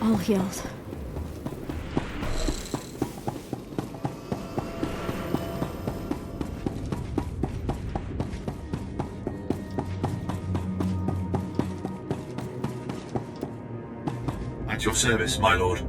All healed. At your service, my lord.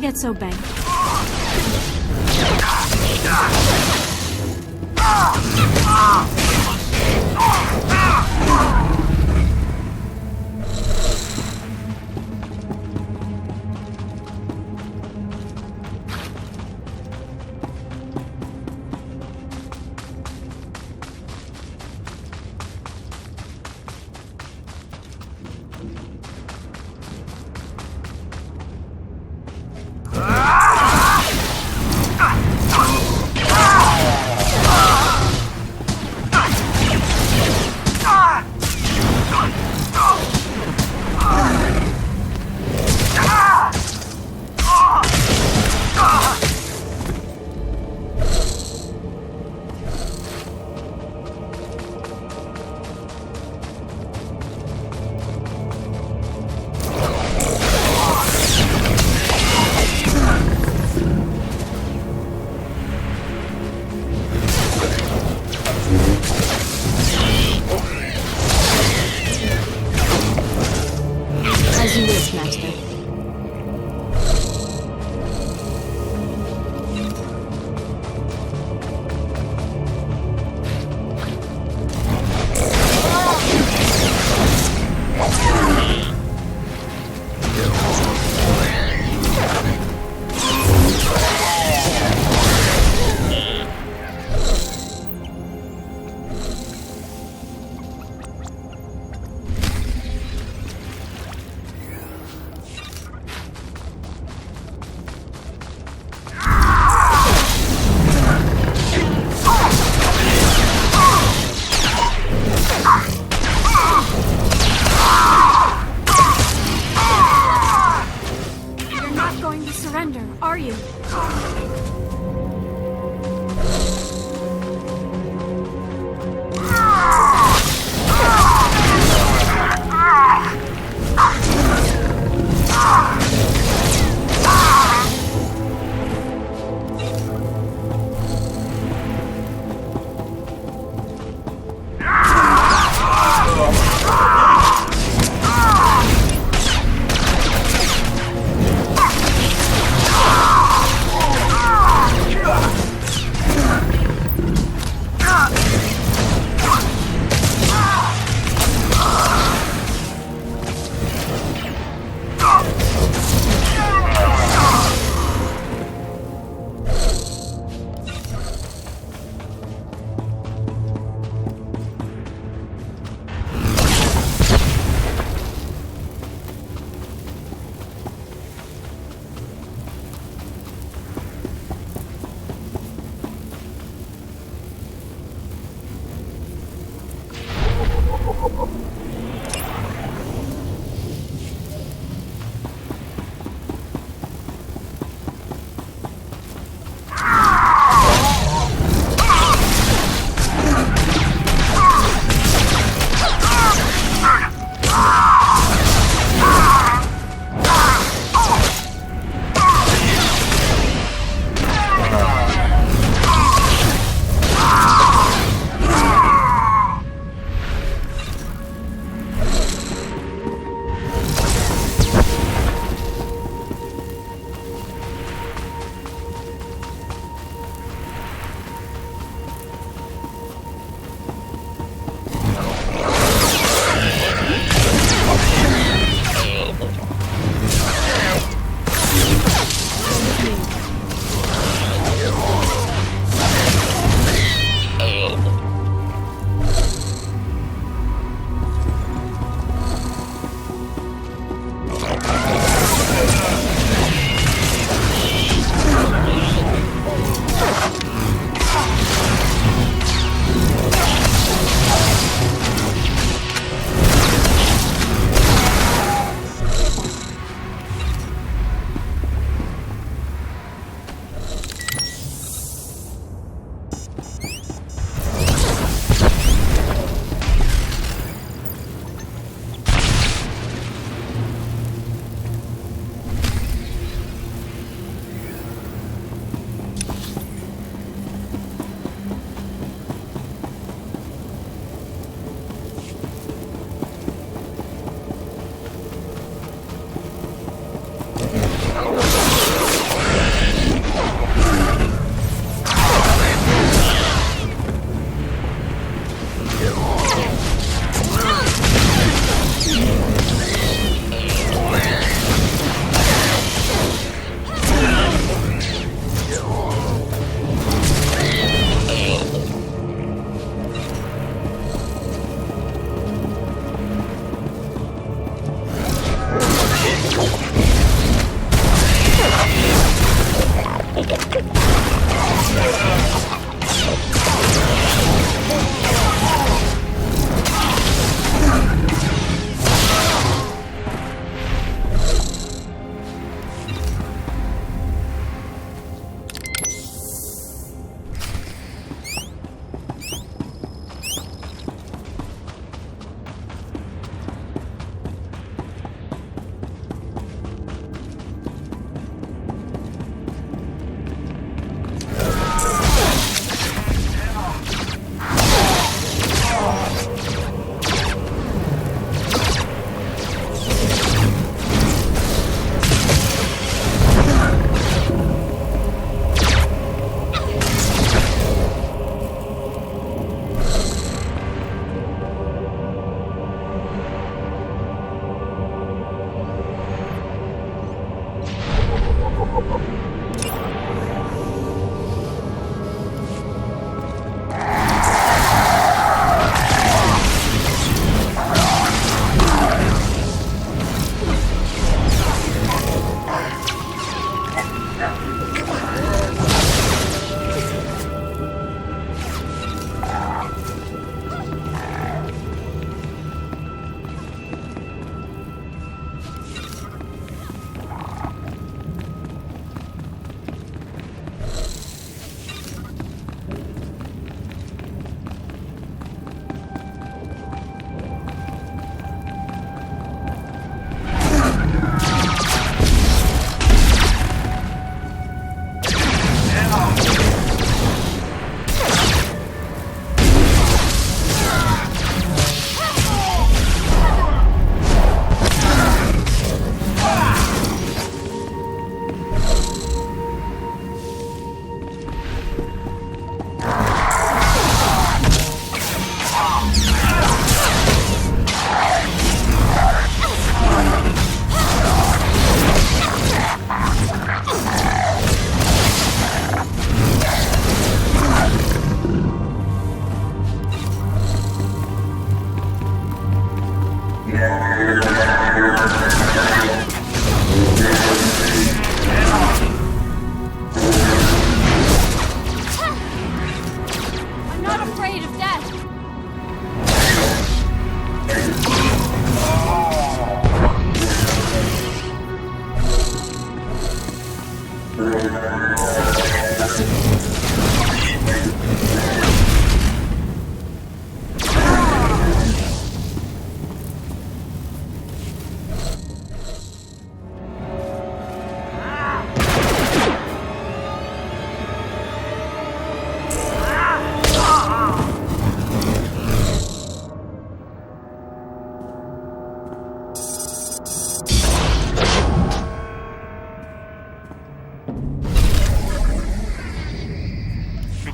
Get so banged.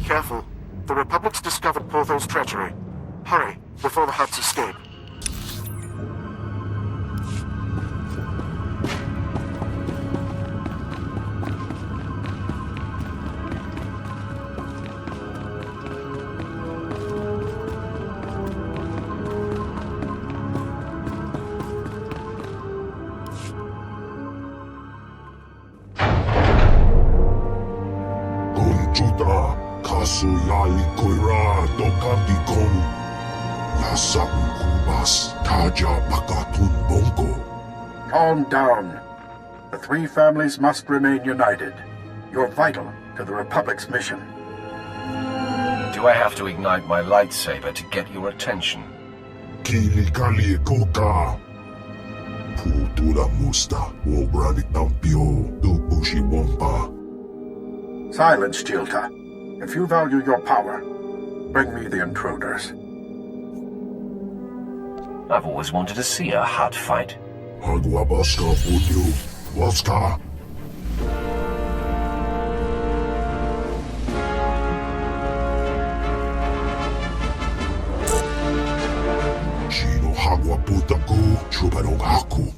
Careful. The Republic's discovered Portho's treachery. Hurry, before the Hutts escape. Juta, kaso yali koira dokati kong nasa kubas taja pakatun bongo. Calm down. The three families must remain united. You're vital to the Republic's mission. Do I have to ignite my lightsaber to get your attention? Kili kali koka. Putura musta wobrani tampio do bushi wompa. Silence, Jilta. If you value your power, bring me the intruders. I've always wanted to see a Hutt fight. Hagwabaska punyu. Waska. Chino hagwa putaku chubarong haku.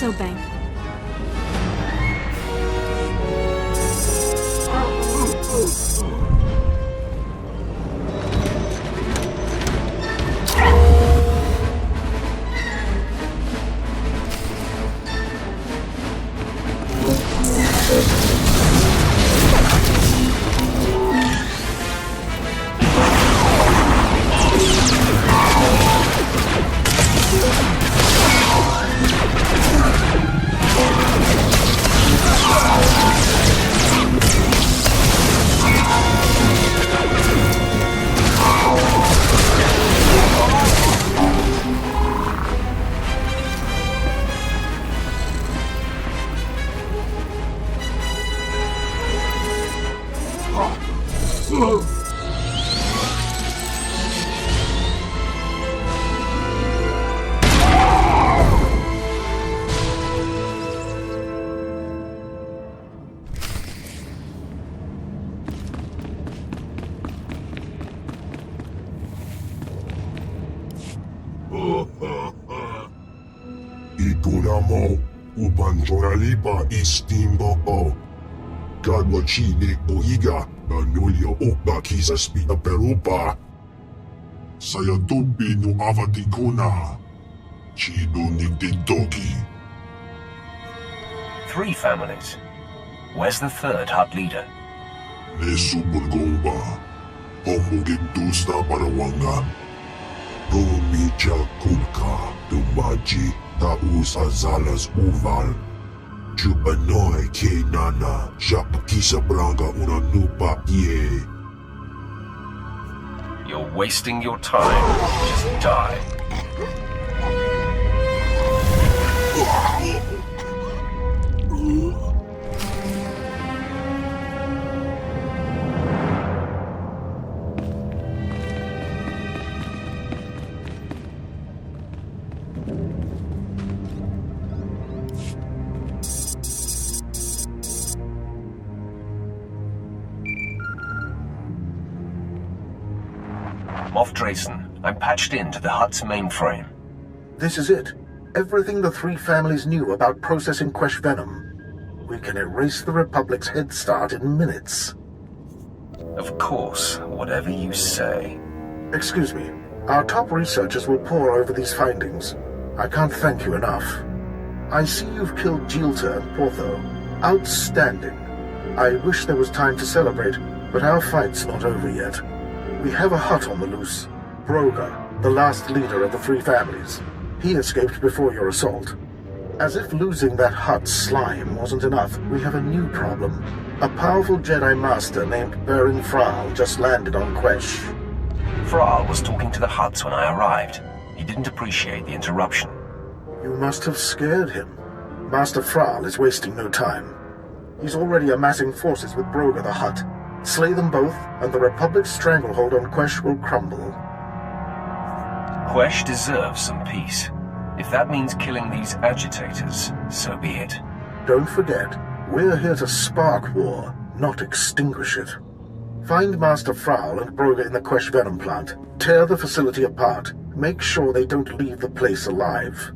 So bang. Ikunamo ubanjoralipa istimbo. Gadwa chine oiga nanulio okba kisa spina perupa. Saya tubi no avatikuna. Chino nigdidoki. 3 families. Where's the third Hutt leader? Nesubulgomba. Homogitusta parawanga. Rumicha kulka. Dumaji taus azalas uval. Chupanoy ke nana. Japakisa branga una nupa ye. You're wasting your time. Just die. I'm off Drayson. I'm patched into the hut's mainframe. This is it. Everything the three families knew about processing Quesh venom. We can erase the Republic's head start in minutes. Of course, whatever you say. Excuse me. Our top researchers will pore over these findings. I can't thank you enough. I see you've killed Jilta and Portho. Outstanding. I wish there was time to celebrate, but our fight's not over yet. We have a hut on the loose. Broga, the last leader of the three families. He escaped before your assault. As if losing that hut's slime wasn't enough, we have a new problem. A powerful Jedi Master named Baron Fral just landed on Quesh. Fral was talking to the huts when I arrived. He didn't appreciate the interruption. You must have scared him. Master Fral is wasting no time. He's already amassing forces with Broga the Hutt. Slay them both, and the Republic's stranglehold on Quesh will crumble. Quesh deserves some peace. If that means killing these agitators, so be it. Don't forget, we're here to spark war, not extinguish it. Find Master Fral and Broga in the Quesh venom plant. Tear the facility apart. Make sure they don't leave the place alive.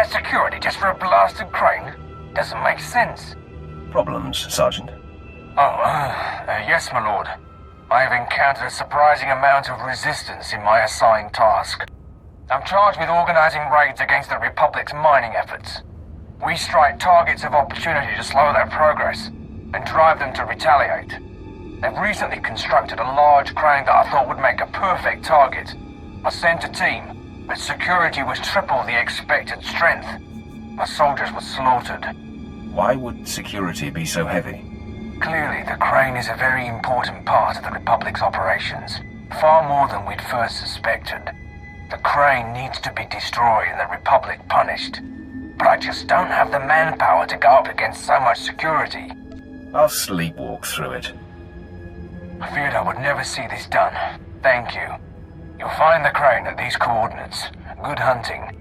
that security just for a blasted crane? Doesn't make sense. Problems, Sergeant? Yes, my lord. I have encountered a surprising amount of resistance in my assigned task. I'm charged with organizing raids against the Republic's mining efforts. We strike targets of opportunity to slow their progress and drive them to retaliate. They've recently constructed a large crane that I thought would make a perfect target. I sent a team, but security was triple the expected strength. My soldiers were slaughtered. Why would security be so heavy? Clearly, the crane is a very important part of the Republic's operations. Far more than we'd first suspected. The crane needs to be destroyed and the Republic punished. But I just don't have the manpower to go up against so much security. I'll sleepwalk through it. I feared I would never see this done. Thank you. You'll find the crane at these coordinates. Good hunting.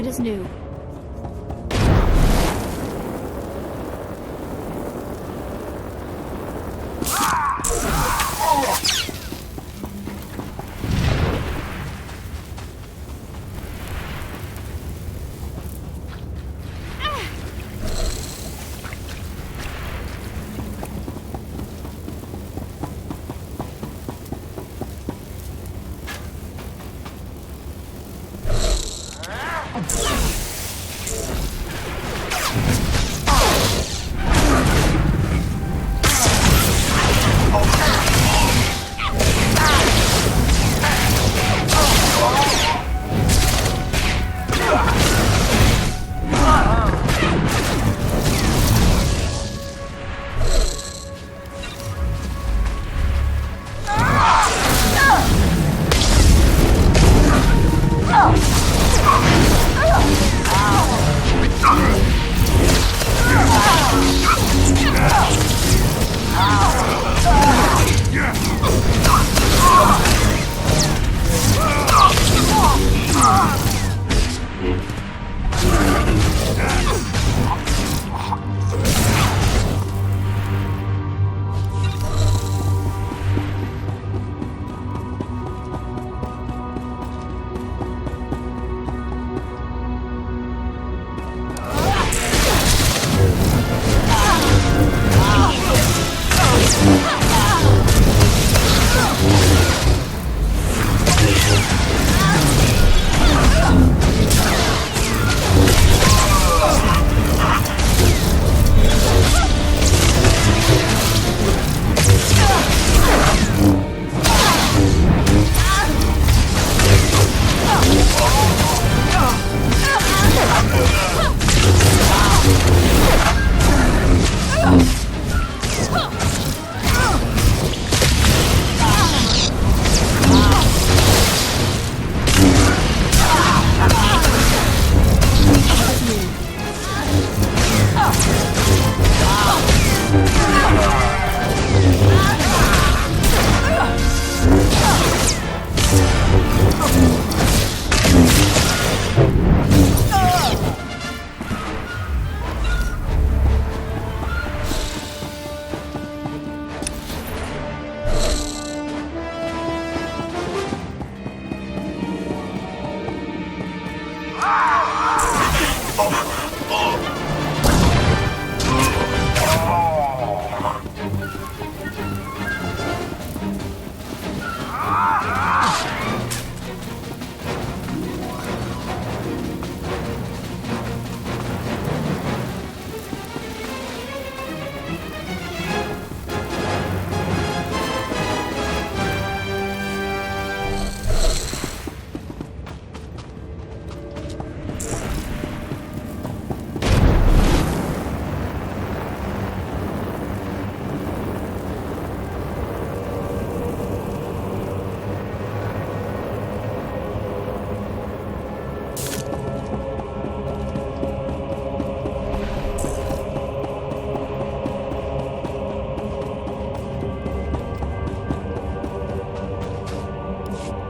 good as new.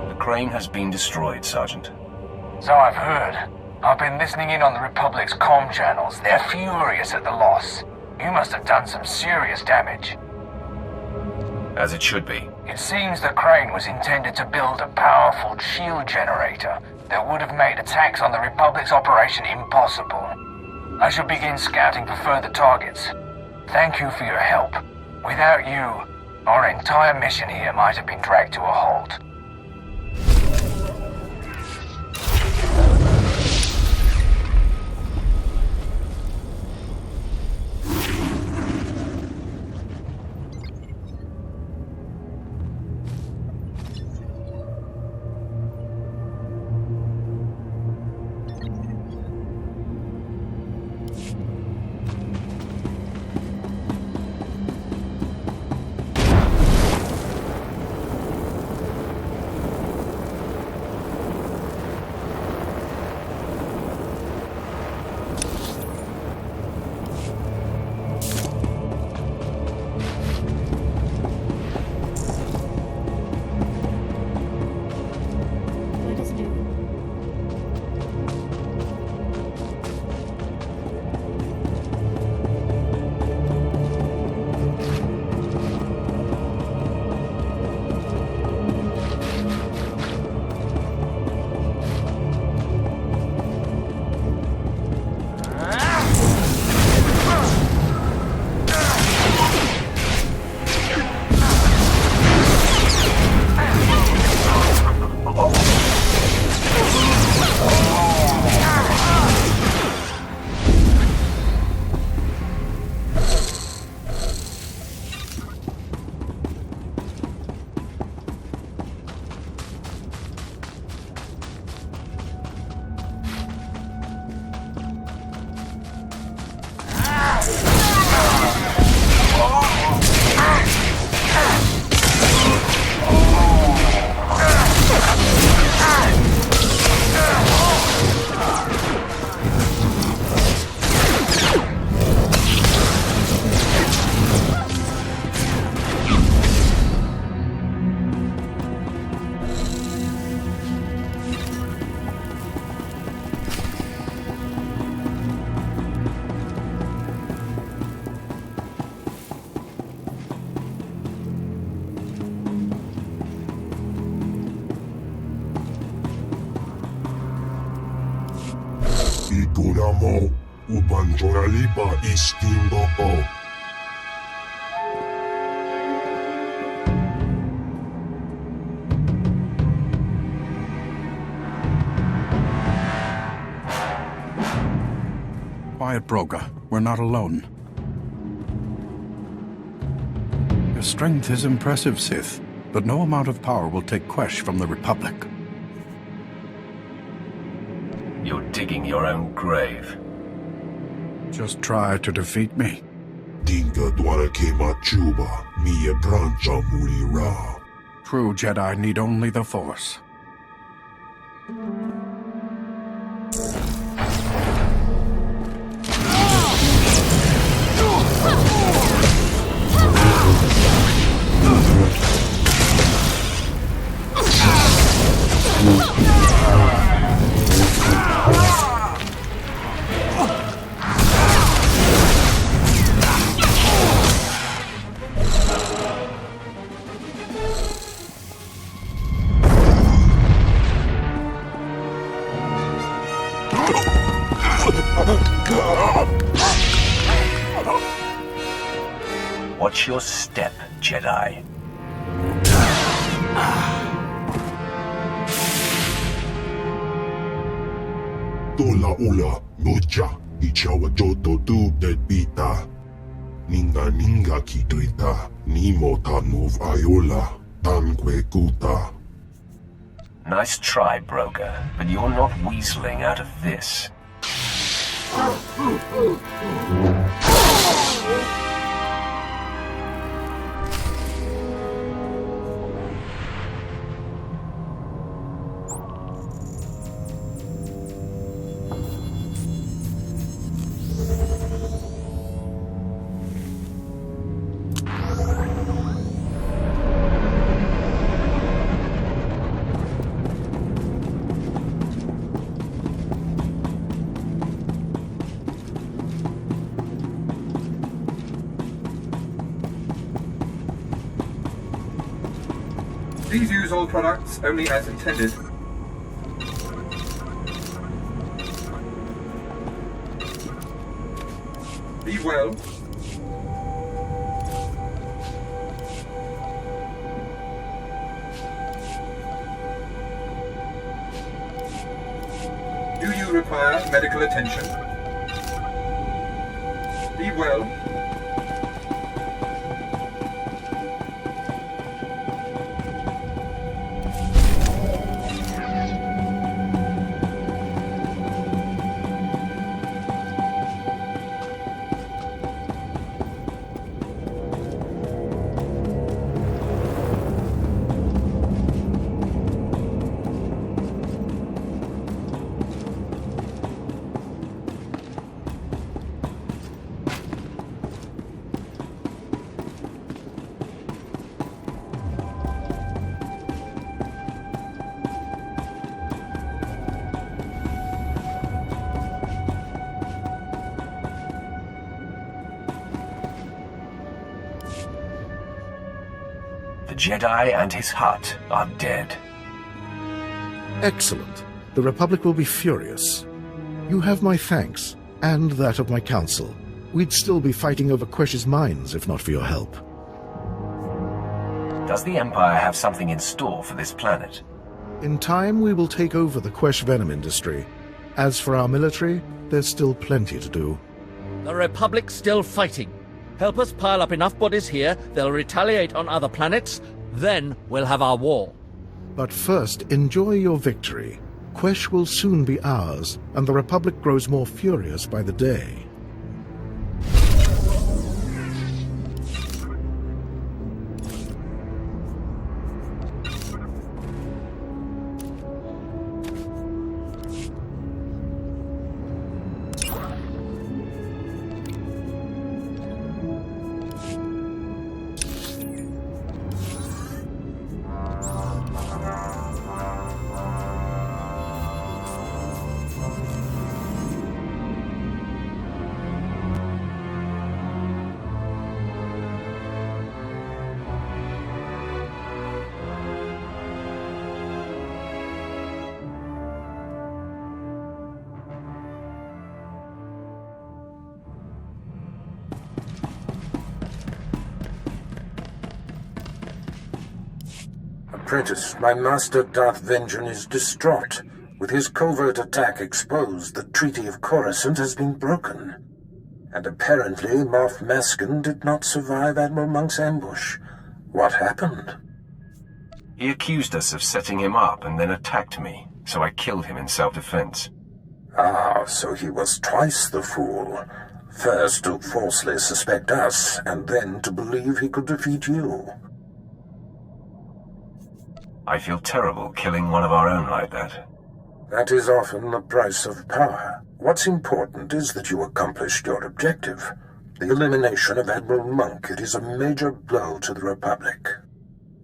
The crane has been destroyed, Sergeant. So I've heard. I've been listening in on the Republic's comm channels. They're furious at the loss. You must have done some serious damage. As it should be. It seems the crane was intended to build a powerful shield generator that would have made attacks on the Republic's operation impossible. I shall begin scouting for further targets. Thank you for your help. Without you, our entire mission here might have been dragged to a halt. mo, ubanjoraliba istimbo o. Quiet, Broga. We're not alone. Your strength is impressive, Sith, but no amount of power will take Quesh from the Republic. You're digging your own grave. Just try to defeat me. Dinga dwara kema chuba, mia brancha mulira. True Jedi need only the Force. Watch your step, Jedi. Tola ula, nocha, ichawa joto tu debita. Ninga kituita, nimo tanov ayola, tanque kuta. Nice try, Broga, but you're not weaseling out of this. Please use all products only as intended. Be well. Do you require medical attention? Be well. The Jedi and his hut are dead. Excellent. The Republic will be furious. You have my thanks, and that of my council. We'd still be fighting over Quesh's mines if not for your help. Does the Empire have something in store for this planet? In time, we will take over the Quesh venom industry. As for our military, there's still plenty to do. The Republic's still fighting. Help us pile up enough bodies here, they'll retaliate on other planets, then we'll have our war. But first, enjoy your victory. Quesh will soon be ours, and the Republic grows more furious by the day. Apprentice, my master Darth Vengeance is distraught. With his covert attack exposed, the Treaty of Coruscant has been broken. And apparently Moff Maskin did not survive Admiral Monk's ambush. What happened? He accused us of setting him up and then attacked me, so I killed him in self-defense. Ah, so he was twice the fool. First to falsely suspect us, and then to believe he could defeat you. I feel terrible killing one of our own like that. That is often the price of power. What's important is that you accomplished your objective. The elimination of Admiral Monk. It is a major blow to the Republic.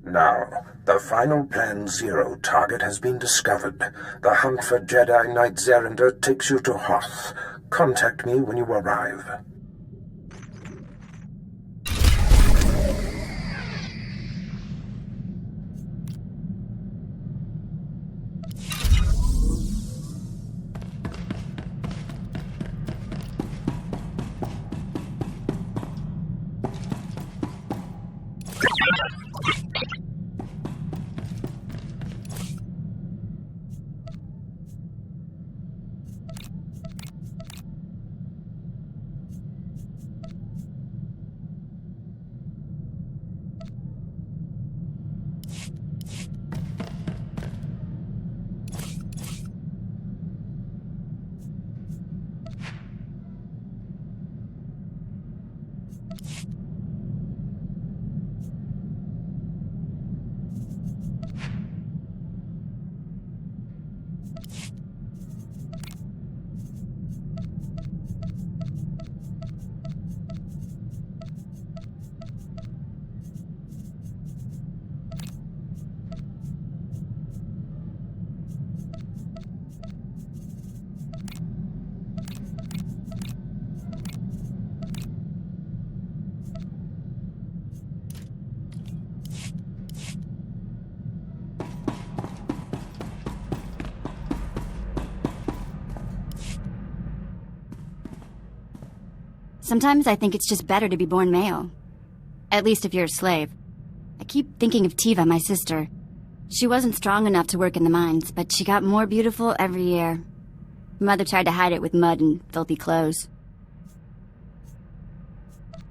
Now, the final Plan Zero target has been discovered. The hunt for Jedi Knight Zerender takes you to Hoth. Contact me when you arrive. Sometimes I think it's just better to be born male. At least if you're a slave. I keep thinking of Tiva, my sister. She wasn't strong enough to work in the mines, but she got more beautiful every year. Mother tried to hide it with mud and filthy clothes.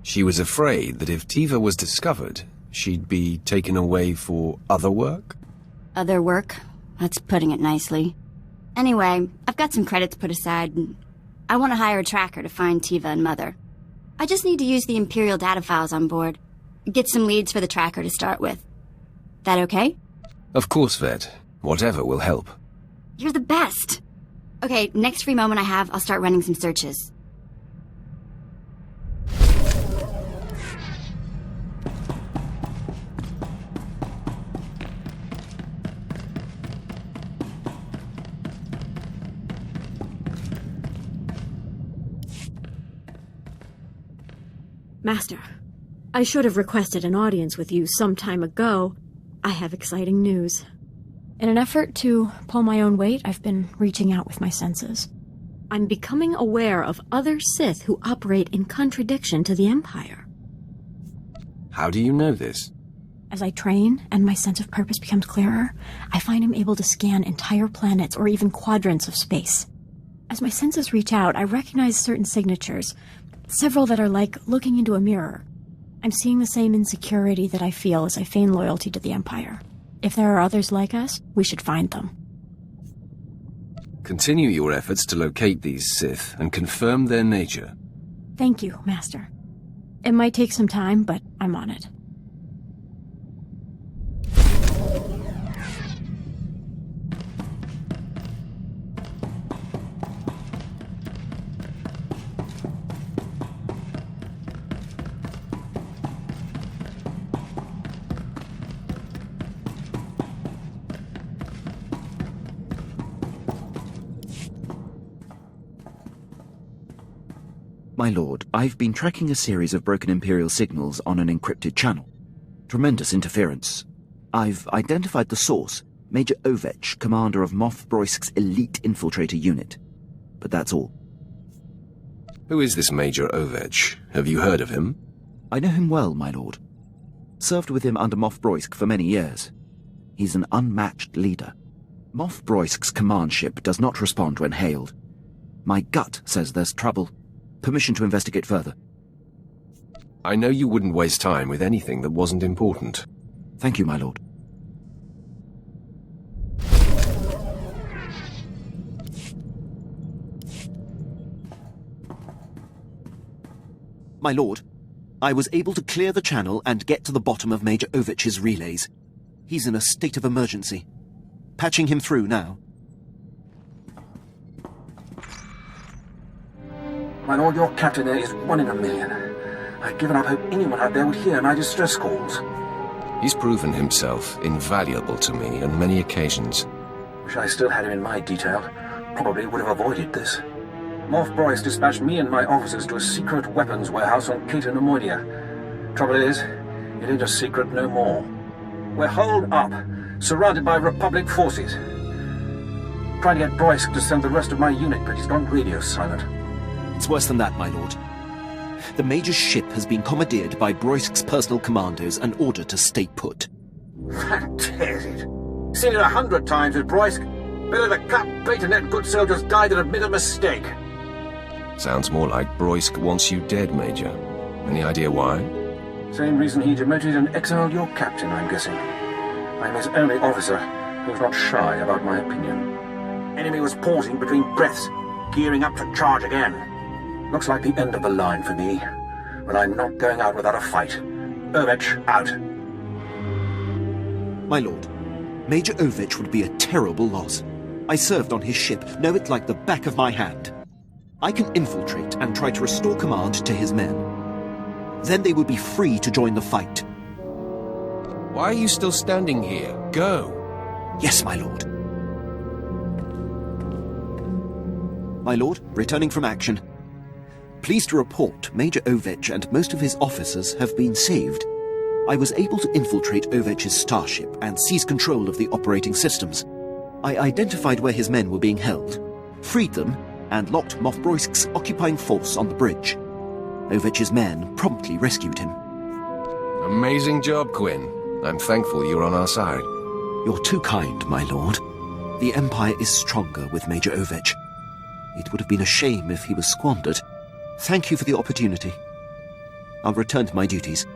She was afraid that if Tiva was discovered, she'd be taken away for other work? Other work? That's putting it nicely. Anyway, I've got some credits put aside. I want to hire a tracker to find Tiva and Mother. I just need to use the Imperial data files on board. Get some leads for the tracker to start with. That okay? Of course, Vet. Whatever will help. You're the best! Okay, next free moment I have, I'll start running some searches. Master, I should have requested an audience with you some time ago. I have exciting news. In an effort to pull my own weight, I've been reaching out with my senses. I'm becoming aware of other Sith who operate in contradiction to the Empire. How do you know this? As I train and my sense of purpose becomes clearer, I find I'm able to scan entire planets or even quadrants of space. As my senses reach out, I recognize certain signatures, several that are like looking into a mirror. I'm seeing the same insecurity that I feel as I feign loyalty to the Empire. If there are others like us, we should find them. Continue your efforts to locate these Sith and confirm their nature. Thank you, Master. It might take some time, but I'm on it. My lord, I've been tracking a series of broken Imperial signals on an encrypted channel. Tremendous interference. I've identified the source, Major Ovech, commander of Moff Broisk's elite infiltrator unit. But that's all. Who is this Major Ovech? Have you heard of him? I know him well, my lord. Served with him under Moff Broisk for many years. He's an unmatched leader. Moff Broisk's command ship does not respond when hailed. My gut says there's trouble. Permission to investigate further. I know you wouldn't waste time with anything that wasn't important. Thank you, my lord. My lord, I was able to clear the channel and get to the bottom of Major Ovech's relays. He's in a state of emergency. Patching him through now. My lord, your captain there is 1 in a million. I've given up hope anyone out there would hear my distress calls. He's proven himself invaluable to me on many occasions. Wish I still had him in my detail. Probably would have avoided this. Moff Broisk dispatched me and my officers to a secret weapons warehouse on Cato Nemoidia. Trouble is, it ain't a secret no more. We're holed up, surrounded by Republic forces. Trying to get Broisk to send the rest of my unit, but he's gone radio silent. It's worse than that, my lord. The Major's ship has been commandeered by Broisk's personal commandos and ordered to stay put. That tears it. Seen it 100 times with Broisk. Better the cut bait and let good soldiers die than admit a mistake. Sounds more like Broisk wants you dead, Major. Any idea why? Same reason he demoted and exiled your captain, I'm guessing. I'm his only officer who's not shy about my opinion. Enemy was pausing between breaths, gearing up to charge again. Looks like the end of the line for me, but I'm not going out without a fight. Ovech, out. My lord, Major Ovech would be a terrible loss. I served on his ship, know it like the back of my hand. I can infiltrate and try to restore command to his men. Then they would be free to join the fight. Why are you still standing here? Go! Yes, my lord. My lord, returning from action. Pleased to report Major Ovech and most of his officers have been saved. I was able to infiltrate Ovech's starship and seize control of the operating systems. I identified where his men were being held, freed them, and locked Moff Broisk's occupying force on the bridge. Ovech's men promptly rescued him. Amazing job, Quinn. I'm thankful you're on our side. You're too kind, my lord. The Empire is stronger with Major Ovech. It would have been a shame if he was squandered. Thank you for the opportunity. I'll return to my duties.